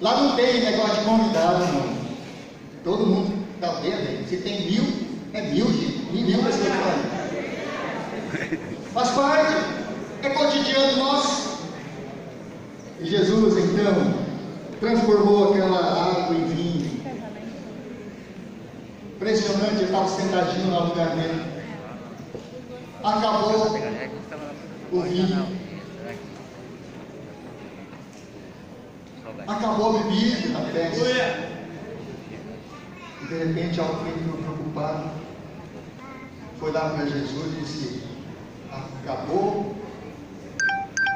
Lá não tem negócio de convidado, não. Todo mundo está vendo. Se tem 1000, é 1000, gente. 1000 pessoas fazem. Faz parte. É cotidiano nosso. E Jesus, então, transformou aquela água em vinho. Impressionante, ele estava sentadinho no lugar dele. Acabou o vinho. Acabou a bebida, a festa. E de repente alguém ficou preocupado. Foi lá para Jesus e disse: acabou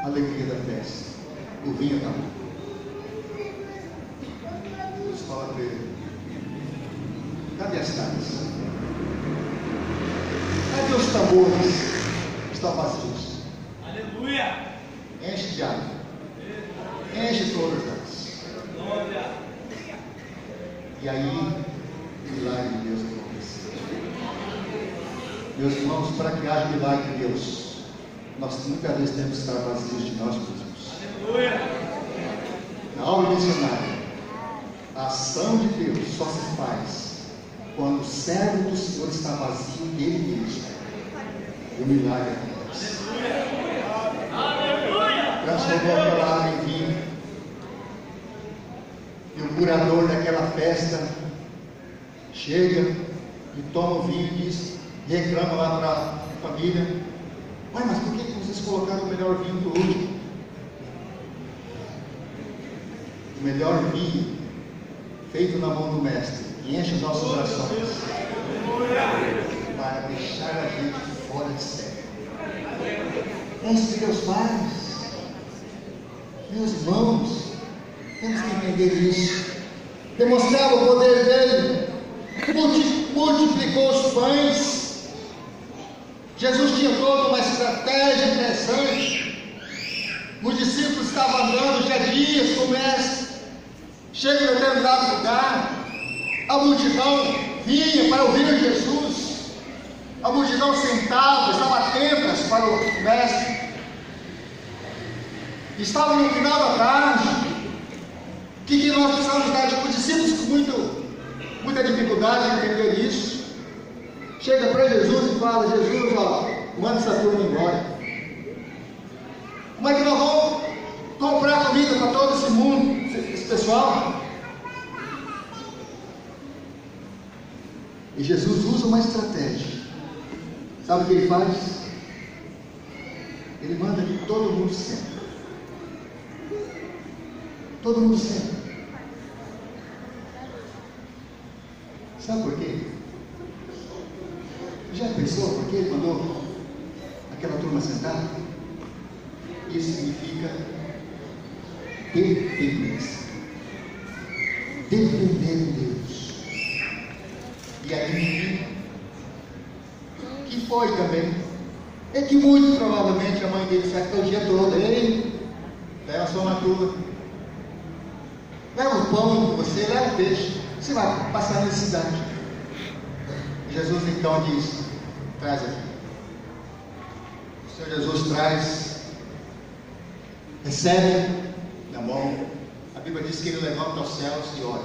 a alegria da festa. O vinho acabou. Jesus fala para ele: cadê as taças? Cadê os tambores? Estão vazios. Aleluia! Enche de água. Enche todas as taças. Glória! E aí, o milagre de Deus aconteceu. Meus irmãos, para que haja milagre de Deus, nós muitas vezes temos que estar vazios de nós mesmos. Aleluia! Na aula missionária, a ação de Deus só se faz quando o servo do Senhor está vazio dele mesmo. E o milagre acontece. Aleluia! Transformou aquela água em vinho. E o curador daquela festa chega e toma o vinho e diz, reclama lá para a família: pai, mas por que vocês colocaram o melhor vinho para o último? O melhor vinho feito na mão do mestre, que enche os nossos corações, para deixar a gente fora de série. É isso que Deus faz. Meus irmãos, temos que entender isso. Demonstrava o poder dele, multiplicou os pães. Jesus tinha toda uma estratégia interessante. Os discípulos estavam andando já dias com o mestre. Chega em determinado lugar, a multidão vinha para ouvir Jesus. A multidão sentava, estava atentas para o mestre. Estava no final da tarde. O que nós precisamos dar? Os discípulos com muita dificuldade de entender isso. Chega para Jesus e fala: Jesus, ó, manda essa turma embora. Como é que nós vamos comprar comida para todo esse mundo, esse pessoal? E Jesus usa uma estratégia. Sabe o que ele faz? Ele manda que todo mundo senta. Todo mundo senta. Sabe por quê? Já pensou por que ele mandou aquela turma sentar? Isso significa dependência. Depender de Deus. E aí, que foi também? É que muito provavelmente a mãe dele sai o dia todo. Ei, leva só uma tua. Leva o pão com você, leva o peixe. Você vai passar necessidade. Jesus então diz: traz aqui. O Senhor Jesus traz, recebe na mão. A Bíblia diz que ele levanta aos céus e olha.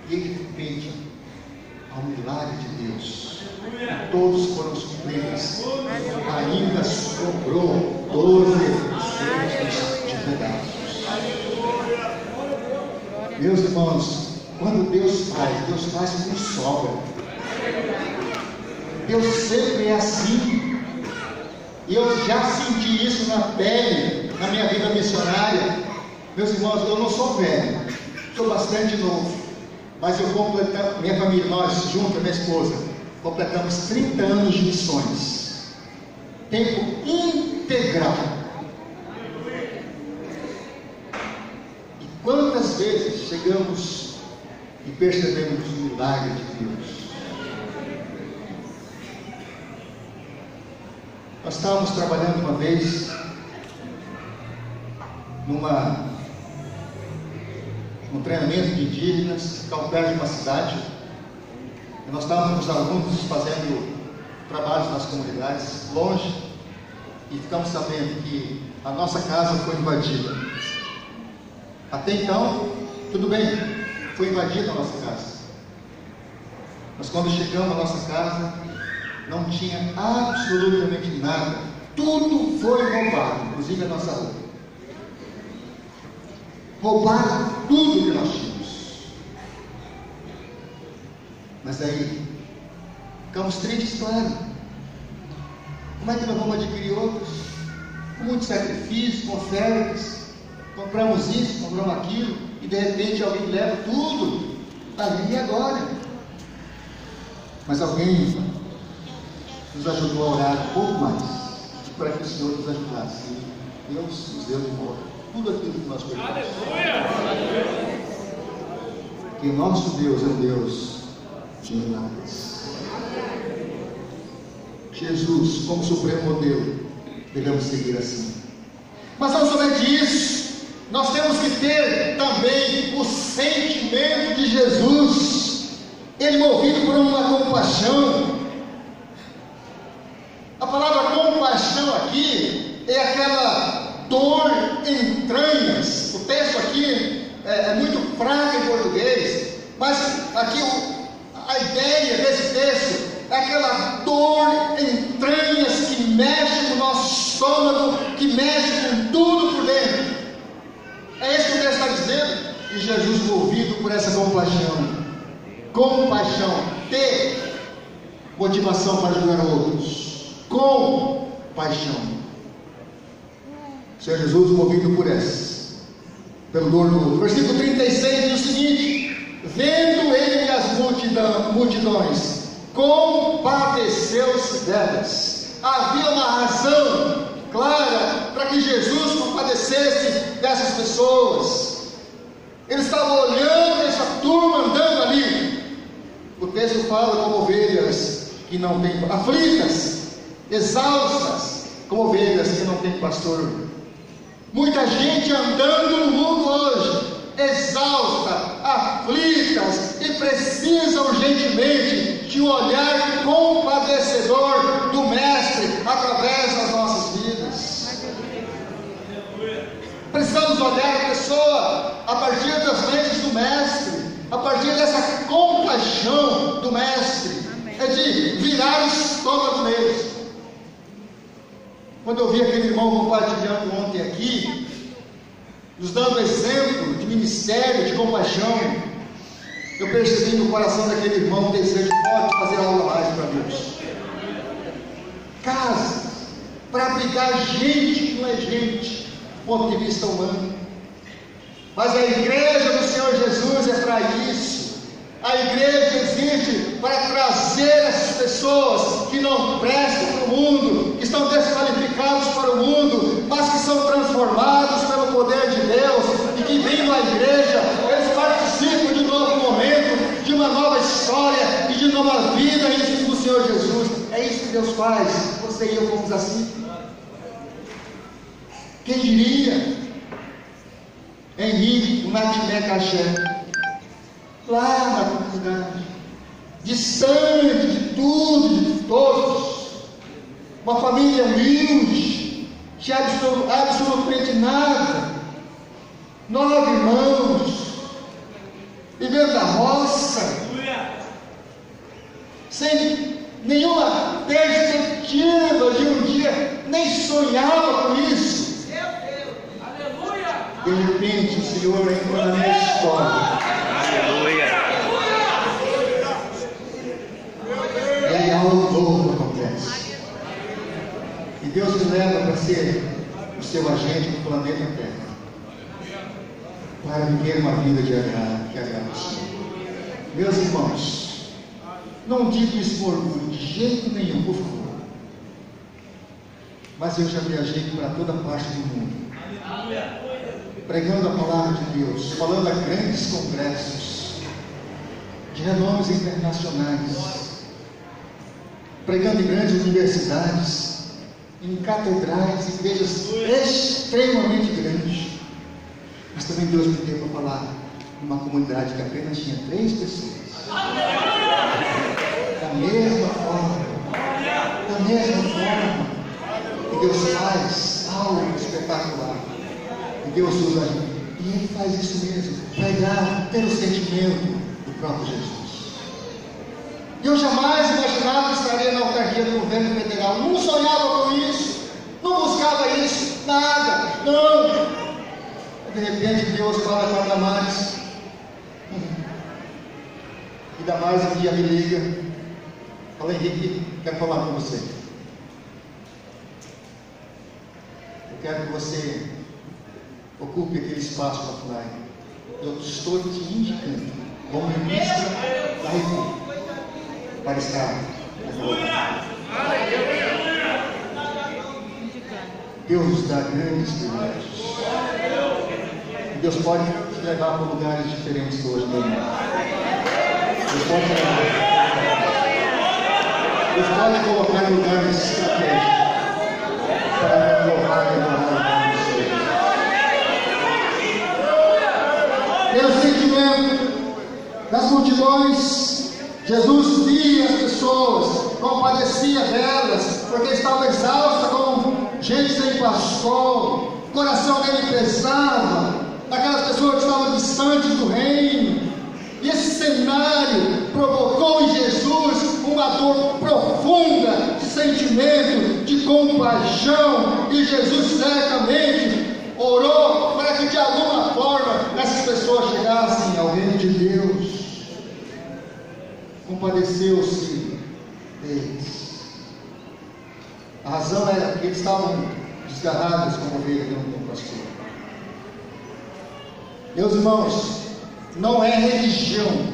E ele pede ao milagre de Deus. E todos foram supridos. Ainda sobrou 12 centos de pedaços. Meus irmãos, quando Deus faz com sobra. Deus sempre é assim. E eu já senti isso na pele, na minha vida missionária. Meus irmãos, eu não sou velho, sou bastante novo. Mas eu completamos, minha família, nós, junto com a minha esposa, completamos 30 anos de missões. Tempo integral. E quantas vezes chegamos e percebemos o milagre de Deus? Nós estávamos trabalhando uma vez num treinamento de indígenas, perto de uma cidade. E nós estávamos com os alunos fazendo trabalhos nas comunidades, longe, e ficamos sabendo que a nossa casa foi invadida. Até então, tudo bem, foi invadida a nossa casa. Mas quando chegamos à nossa casa, não tinha absolutamente nada. Tudo foi roubado, inclusive a nossa roupa. Roubaram tudo que nós tínhamos. Mas aí, ficamos tristes, claro. Como é que nós vamos adquirir outros? Com muito sacrifício, com ofertas. Compramos isso, compramos aquilo, e de repente alguém leva tudo. Ali e agora. Mas alguém nos ajudou a orar um pouco mais, para que o Senhor nos ajudasse. E Deus nos deu de volta tudo aquilo que nós perdemos. Aleluia! Que o nosso Deus é um Deus de milagres. Jesus, como supremo modelo, devemos seguir assim. Mas não somente isso, nós temos que ter também o sentimento de Jesus. Ele movido por uma compaixão. A palavra compaixão aqui é aquela dor em entranhas. O texto aqui é muito fraco em português, mas aqui a ideia desse texto é aquela dor em entranhas que mexe com o nosso estômago, que mexe com tudo por dentro. É isso que o texto está dizendo. E Jesus, movido por essa compaixão, ter motivação para ajudar outros, com paixão. Senhor Jesus, movido por essa, pelo dor do outro. Versículo 36 diz o seguinte: vendo ele as multidões, compadeceu-se delas. Havia uma razão clara para que Jesus compadecesse dessas pessoas. Ele estava olhando essa turma andando ali. O texto fala como ovelhas que não têm, aflitas, exaustas, como ovelhas que não têm pastor. Muita gente andando no mundo hoje, exausta, aflitas, e precisa urgentemente de um olhar compadecedor do Mestre através das nossas vidas. Precisamos olhar a pessoa a partir das lentes do Mestre, a partir dessa compaixão do Mestre. É de virar o estômago neles. Quando eu vi aquele irmão compartilhando ontem aqui, nos dando exemplo de ministério, de compaixão, eu percebi no coração daquele irmão um desejo forte de fazer algo mais para Deus. Casas para abrigar gente que não é gente, do ponto de vista humano. Mas a igreja do Senhor Jesus é para isso. A igreja existe para trazer essas pessoas que não prestam para o mundo, que estão desqualificados para o mundo, mas que são transformados pelo poder de Deus, e que vindo à igreja, eles participam de um novo momento, de uma nova história e de nova vida no Senhor Jesus. É isso que Deus faz. Você e eu fomos assim. Quem diria? Henrique Natimé Caché, lá na comunidade, distante de tudo, de todos, uma família humilde, de absolutamente nada, 9 irmãos, vivendo da roça, sem nenhuma perspectiva de um dia, nem sonhava com isso. De repente o Senhor entrou na minha história. E aí algo novo acontece. E Deus me leva para ser o seu agente no planeta Terra, para viver uma vida que agrada ao Senhor. Meus irmãos, não digo isso com orgulho, de jeito nenhum, por favor. Mas eu já viajei para toda parte do mundo, pregando a palavra de Deus, falando a grandes congressos de renomes internacionais, pregando em grandes universidades, em catedrais, igrejas extremamente grandes. Mas também Deus me deu para falar numa comunidade que apenas tinha 3 pessoas. Da mesma forma, que Deus faz algo espetacular. E Deus usa E ele faz isso mesmo, pregar pelo sentimento do próprio Jesus. E eu jamais imaginava que estaria na autarquia do governo federal. Não sonhava com isso, não buscava isso, nada, não. De repente Deus fala com a Damares. E Damares um dia me liga. Fala: Henrique, quero falar com você. Eu quero que você ocupe aquele espaço na FUNAI. Eu estou te indicando como ministro da República para estar naquela lugar. Deus nos dá grandes privilégios. Deus pode te levar para lugares diferentes hoje, meu irmão. Deus pode te levar. Deus pode colocar em lugares estratégicos para louvar e adorar o nome do Senhor. Pelo sentimento das multidões, Jesus via as pessoas, compadecia delas, porque estava exausta como gente sem pastor. O coração dele pesava daquelas pessoas que estavam distantes do reino. E esse cenário provocou em Jesus uma dor profunda de sentimento, de compaixão. E Jesus certamente orou para que de alguma forma essas pessoas chegassem ao reino de Deus. Compadeceu-se deles. A razão era que eles estavam desgarrados como ovelhas que não tem pastor. Meus irmãos, não é religião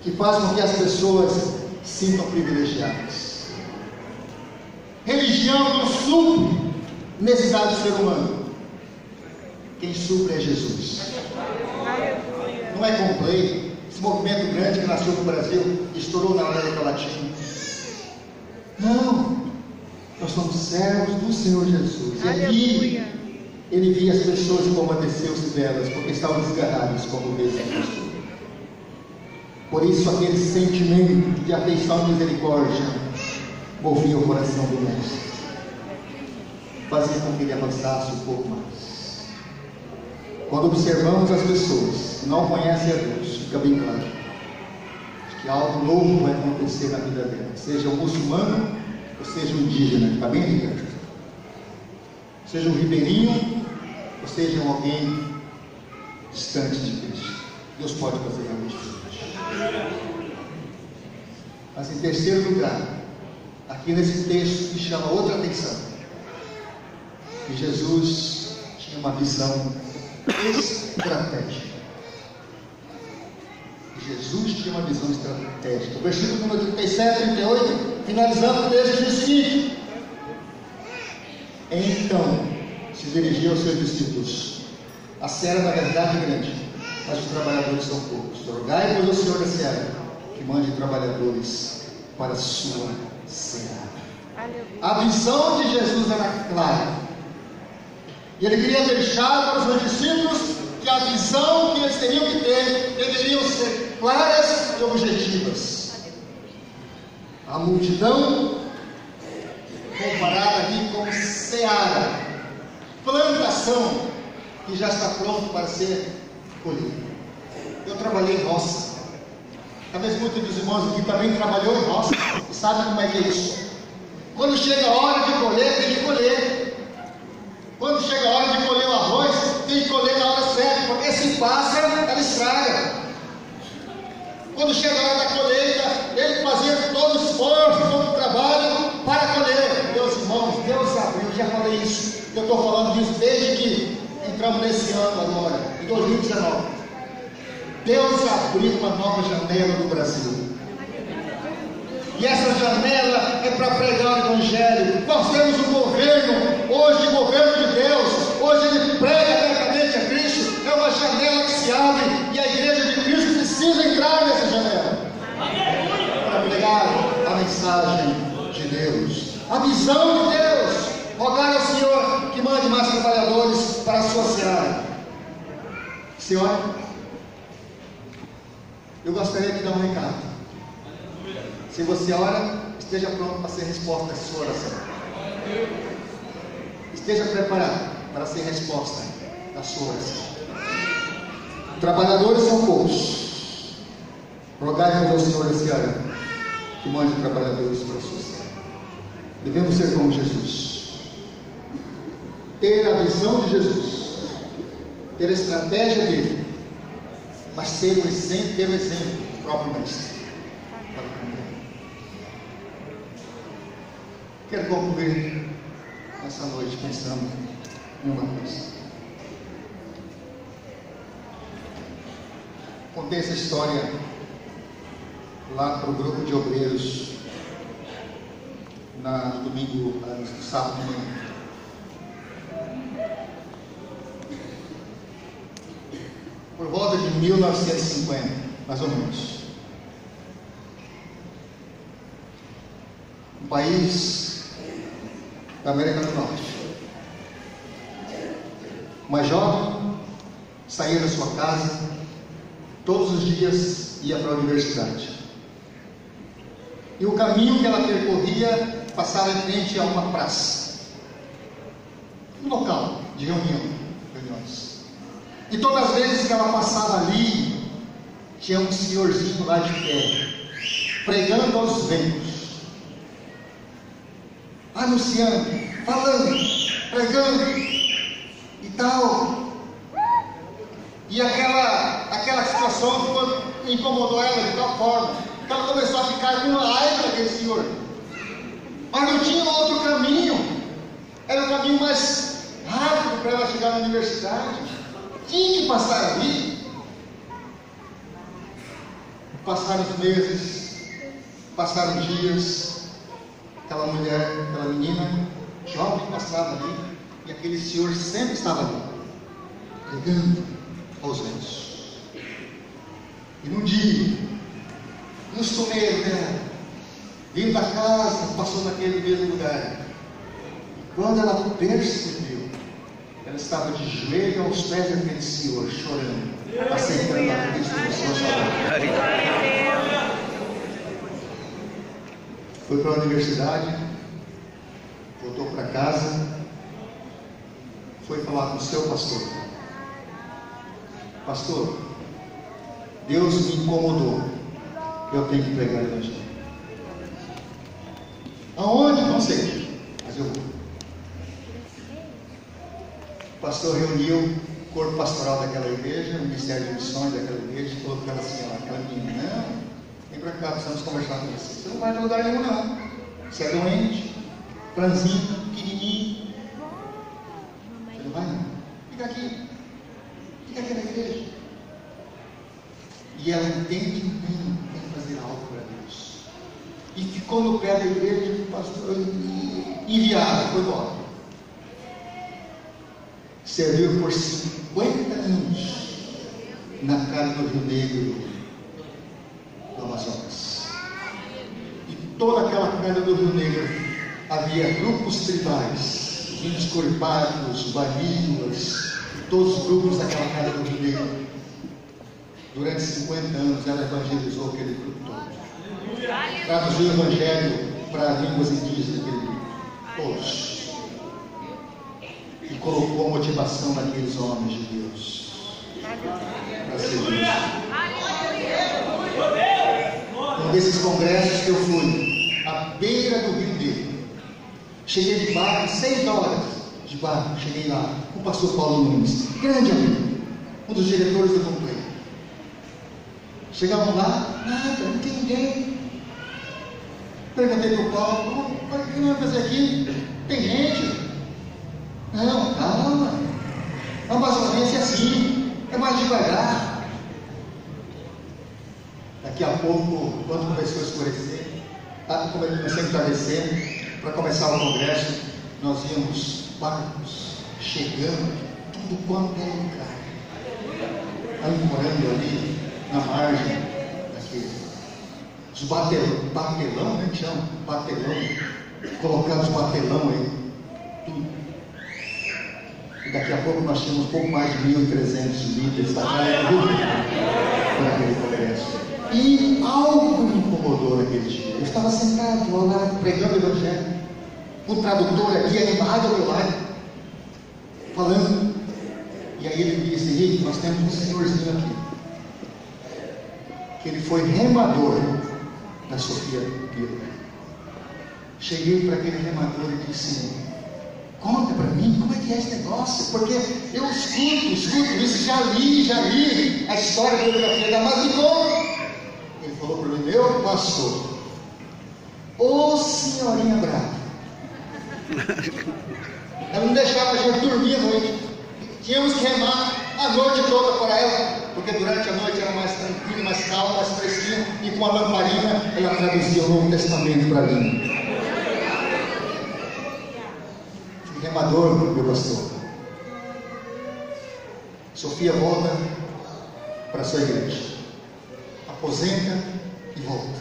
que faz com que as pessoas se sintam privilegiadas. Religião não supre necessidade do ser humano. Quem supre é Jesus. Não é complay. Esse movimento grande que nasceu no Brasil e estourou na América Latina. Não. Nós somos servos do Senhor Jesus. E ali ele via as pessoas e compadeceu-se delas, porque estavam desgarradas como ovelhas sem pastor. Por isso aquele sentimento de afeição e misericórdia movia o coração do mestre, fazia com que ele avançasse um pouco mais. Quando observamos as pessoas que não conhecem a Deus, fica bem claro que algo novo vai acontecer na vida dela, seja um muçulmano ou seja um indígena, está bem ligado? Seja um ribeirinho ou seja alguém distante de Cristo. Deus pode fazer algo diferente. Mas em terceiro lugar, aqui nesse texto me chama outra atenção, que Jesus tinha uma visão estratégica. Jesus tinha uma visão estratégica. O versículo número 37 e 38, finalizando o texto, diz o seguinte: então se dirigiu aos seus discípulos: a seara na verdade é grande, mas os trabalhadores são poucos. Rogai, pois, ao Senhor da seara que mande trabalhadores para a sua seara. A visão de Jesus era clara, e ele queria deixar para os seus discípulos que a visão que eles teriam que ter deveriam ser claras e objetivas. A multidão comparada ali com seara, plantação que já está pronto para ser colhido. Eu trabalhei em roça. Talvez muitos dos irmãos aqui também trabalhou em roça e sabem como é que é isso. Quando chega a hora de colher, tem que colher. Quando chega a hora de colher o arroz, tem que colher na hora certa, porque se passa, ela estraga. Quando chega a hora da colheita, ele fazia todo o esforço, todo o trabalho para colher. Meus irmãos, Deus abriu, já falei isso. Eu estou falando disso desde que entramos nesse ano agora, em 2019. Deus abriu uma nova janela no Brasil. E essa janela é para pregar o Evangelho. Nós temos um governo, hoje, governo de Deus. Hoje ele prega abertamente a Cristo. É uma janela que se abre e a igreja de Cristo precisa entrar nessa janela para pregar a mensagem de Deus, a visão de Deus. Rogar ao Senhor que mande mais trabalhadores para a sua seara. Senhor, eu gostaria de dar um recado. Se você ora, esteja pronto para ser resposta à sua oração. Esteja preparado para ser resposta a sua oração. Trabalhadores são poucos. Rogai ao Senhor esse ano que mande trabalhadores para a sua cidade. Devemos ser como Jesus. Ter a visão de Jesus. Ter a estratégia dele. Mas ser o exemplo, ter o exemplo do próprio Mestre. Quero concluir essa noite pensando em uma coisa. Contei essa história lá para o grupo de obreiros no domingo, no sábado de manhã. Por volta de 1950, mais ou menos. Um país da América do Norte. Uma jovem saía da sua casa, todos os dias ia para a universidade. E o caminho que ela percorria passava em frente a uma praça, um local de reuniões. E todas as vezes que ela passava ali, tinha um senhorzinho lá de pé, pregando aos ventos, anunciando, falando, pregando e tal. E aquela situação incomodou ela de tal forma que ela começou a ficar com raiva daquele senhor. Mas não tinha outro caminho. Era o caminho mais rápido para ela chegar na universidade. Tinha que passar ali. Passaram os meses, passaram dias. Aquela mulher, aquela menina jovem passava ali. E aquele senhor sempre estava ali, pregando aos ventos. E num dia, no someiro dela, vindo da casa, passou naquele mesmo lugar. E quando ela percebeu, ela estava de joelho aos pés daquele senhor, chorando, aceitando a Cristo no seu salvador. Foi para a universidade, voltou para casa, foi falar com o seu pastor. Pastor, Deus me incomodou, eu tenho que pregar o Evangelho. Aonde? Não sei, mas eu vou. O pastor reuniu o corpo pastoral daquela igreja, o ministério de missões daquela igreja, e falou para ela assim: aquela menina, não, vem para cá, precisamos conversar com você. Você não vai para lugar nenhum, não. Você é doente, franzino, pequenininho. Você não vai, não. Fica aqui. Fica aqui na igreja. E ela entende bem, tem que fazer algo para Deus. E ficou no pé da igreja, o pastor enviado, foi embora. Serviu por 50 anos na cara do Rio Negro do Amazonas. E toda aquela cara do Rio Negro havia grupos tribais, os índios coripatos, banilas, todos os grupos daquela cara do Rio Negro. Durante 50 anos ela evangelizou aquele grupo todo. Traduziu o evangelho para línguas indígenas daquele grupo. Todos. E colocou a motivação naqueles homens de Deus para servir. Um desses congressos que eu fui, à beira do Rio Negro. Cheguei de barco, 6 horas de barco, cheguei lá, com o pastor Paulo Nunes, grande amigo, um dos diretores do Complete. Chegamos lá, nada, não tem ninguém. Perguntei para o Paulo: o que nós vamos fazer aqui? Tem gente? Não, calma. A Amazonense é assim, é mais devagar. Daqui a pouco, quando começou a escurecer, começou a entardecer, para começar o congresso, nós íamos barcos chegando, tudo quanto é lugar, ancorando ali na margem daquele. Os batelão, né, que chama? Batelão, colocar os batelão aí, tudo. E daqui a pouco nós tínhamos um pouco mais de 1.300 líderes da praia do Rio para aquele congresso. E algo me incomodou naquele dia. Eu estava sentado ao lado, pregando o Evangelho, um tradutor aqui animado ao meu lado, falando. E aí ele disse: Henrique, nós temos um senhorzinho aqui, que ele foi remador da Sofia Bíblica. Cheguei para aquele remador e disse: conta para mim como é que é esse negócio, porque eu escuto isso, já li a história da biografia da Mas me conta. Ele falou para mim: meu pastor, ô senhorinha brava, ela não deixava a gente dormir à noite. Tínhamos que remar a noite toda para ela, porque durante a noite era mais tranquilo, mais calmo, mais fresquinho, e com a lamparina ela traduzia o Novo Testamento para mim. Remador, meu pastor. Sofia volta para a sua igreja, aposenta e volta.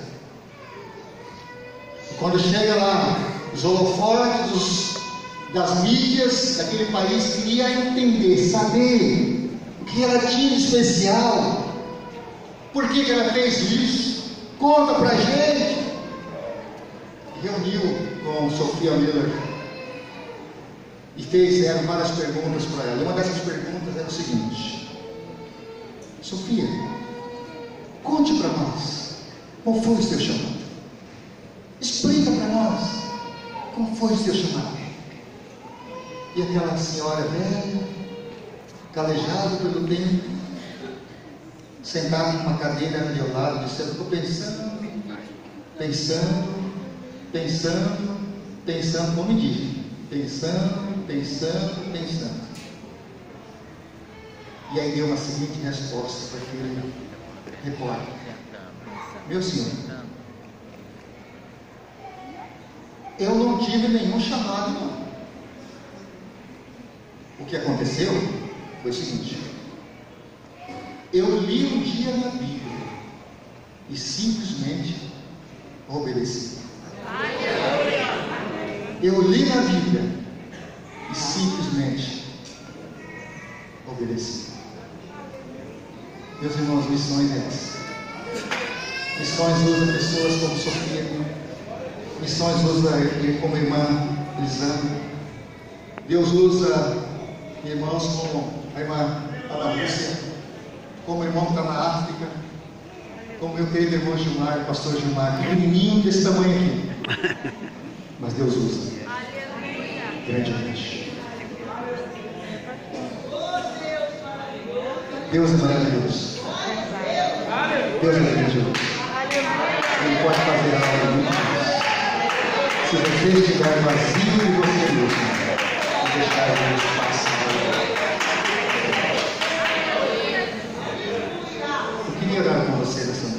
E quando chega lá, os holofotes das mídias daquele país queria entender, saber o que ela tinha de especial, por que ela fez isso, conta pra gente. Reuniu com Sofia Miller e fizeram várias perguntas para ela. E uma dessas perguntas era o seguinte: Sofia, conte para nós, qual foi o seu chamado? Explica para nós, qual foi o seu chamado? E aquela senhora velha, calejada pelo tempo, sentada numa cadeira ali ao lado, disse: eu estou pensando, como me diz, pensando. E aí deu uma seguinte resposta para aquele repórter: meu senhor, eu não tive nenhum chamado, não. O que aconteceu foi o seguinte: eu li um dia na Bíblia e simplesmente obedeci. Eu li na Bíblia e simplesmente obedeci. Meus irmãos, missões é essa. Missões usa pessoas como Sofia, missões usa como a irmã Lisandra. Deus usa irmãos como a irmã Ana Lúcia, como o irmão que está na África, como meu querido irmão Gilmar, pastor Gilmar, pequenininho desse tamanho aqui, mas Deus usa grandemente. Deus é maravilhoso. Deus é maravilhoso. Ele pode fazer algo muito mais. Se você estiver vazio de você mesmo, deixar Deus passar. Eu queria orar com você nessa noite.